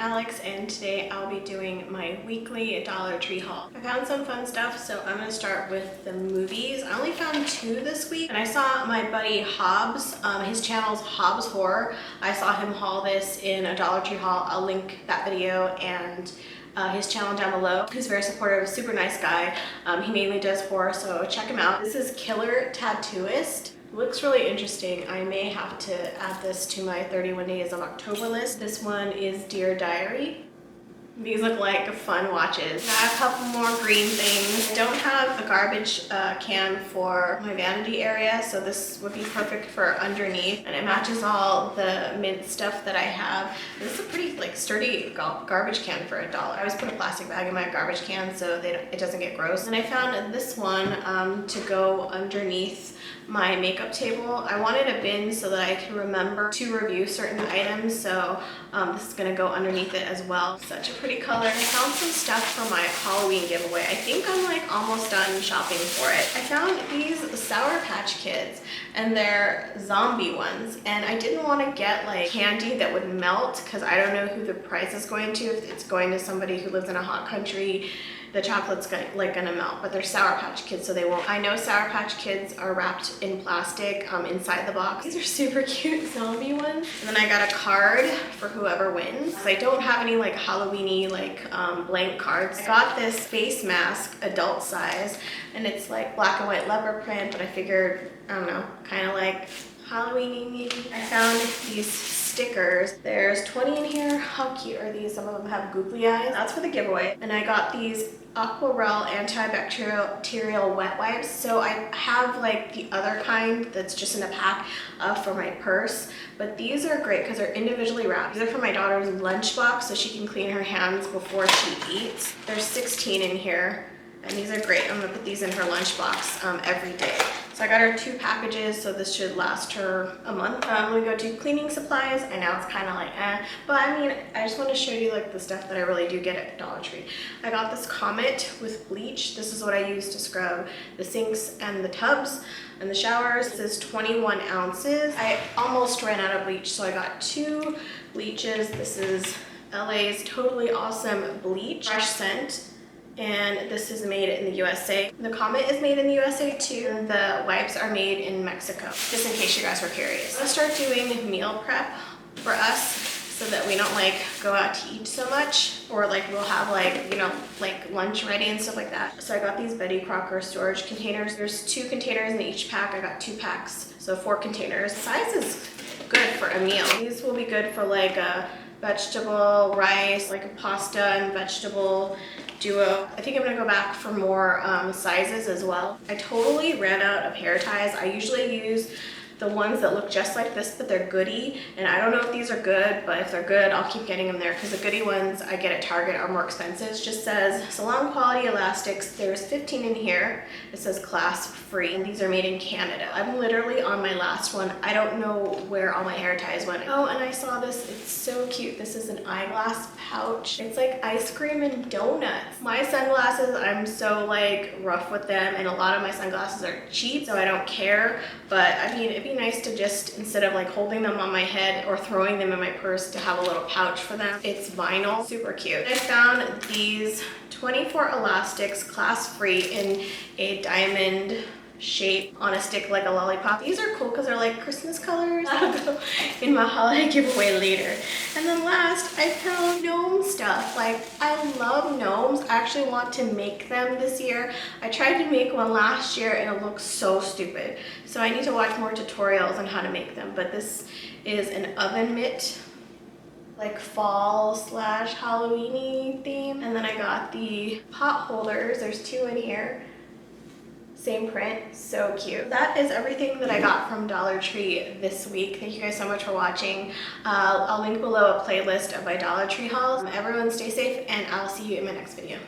Alex, and today I'll be doing my weekly Dollar Tree haul. I found some fun stuff, so I'm gonna start with the movies. I only found 2 this week, and I saw my buddy Hobbs, his channel's Hobbs Horror. I saw him haul this in a Dollar Tree haul. I'll link that video and his channel down below. He's very supportive, super nice guy. He mainly does horror, so check him out. This is Killer Tattooist. Looks really interesting. I may have to add this to my 31 Days of October list. This one is Dear Diary. These look like fun watches. I have a couple more green things. I don't have a garbage can for my vanity area, so this would be perfect for underneath. And it matches all the mint stuff that I have. This is a pretty sturdy garbage can for $1. I always put a plastic bag in my garbage can so it doesn't get gross. And I found this one to go underneath my makeup table. I wanted a bin so that I could remember to review certain items, so this is gonna go underneath it as well. Such a pretty color. I found some stuff for my Halloween giveaway. I think I'm almost done shopping for it. I found these Sour Patch Kids, and they're zombie ones, and I didn't want to get candy that would melt because I don't know who the price is going to. If it's going to somebody who lives in a hot country, the chocolate's gonna melt, but they're Sour Patch Kids, so they won't. I know Sour Patch Kids are wrapped in plastic inside the box. These are super cute zombie ones. And then I got a card for whoever wins. I don't have any Halloween-y blank cards. I got this face mask, adult size, and it's black and white leopard print, but I figured, I don't know, kind of Halloween-y maybe. I found these stickers. There's 20 in here. How cute are these? Some of them have googly eyes. That's for the giveaway. And I got these Aquarelle antibacterial wet wipes. So I have the other kind that's just in a pack for my purse, but these are great because they're individually wrapped. These are for my daughter's lunchbox so she can clean her hands before she eats. There's 16 in here, and these are great. I'm gonna put these in her lunchbox every day. So I got her 2 packages, so this should last her a month. I'm gonna go to cleaning supplies. I know it's kind of but I mean, I just want to show you the stuff that I really do get at Dollar Tree. I got this Comet with bleach. This is what I use to scrub the sinks and the tubs and the showers. This is 21 ounces. I almost ran out of bleach, so I got 2 bleaches. This is LA's Totally Awesome Bleach, fresh scent. And this is made in the U.S.A. The Comet is made in the U.S.A. too. The wipes are made in Mexico, just in case you guys were curious. Let's start doing meal prep for us so that we don't go out to eat so much, or we'll have lunch ready and stuff like that. So I got these Betty Crocker storage containers. There's 2 containers in each pack. I got 2 packs, so 4 containers. The size is good for a meal. These will be good for a vegetable, rice, a pasta and vegetable duo. I think I'm gonna go back for more sizes as well. I totally ran out of hair ties. I usually use the ones that look just like this, but they're goodie, and I don't know if these are good, but if they're good, I'll keep getting them there because the goodie ones I get at Target are more expensive. It just says salon quality elastics. There's 15 in here. It says class free, and these are made in Canada. I'm literally on my last one. I don't know where all my hair ties went. Oh, and I saw this. It's so cute. This is an eyeglass pouch. It's ice cream and donuts. My sunglasses, I'm so rough with them, and a lot of my sunglasses are cheap, so I don't care, but I mean, it'd be nice to just, instead of holding them on my head or throwing them in my purse, to have a little pouch for them. It's vinyl, super cute. I found these 24 elastics, class free, in a diamond shape on a stick like a lollipop. These are cool because they're Christmas colors. I'll go in my holiday giveaway later. And then last, I found gnome stuff. I love gnomes. I actually want to make them this year. I tried to make one last year and it looked so stupid. So I need to watch more tutorials on how to make them. But this is an oven mitt, fall / Halloween-y theme. And then I got the pot holders. There's 2 in here. Same print, so cute. That is everything that I got from Dollar Tree this week. Thank you guys so much for watching. I'll link below a playlist of my Dollar Tree hauls. Everyone stay safe, and I'll see you in my next video.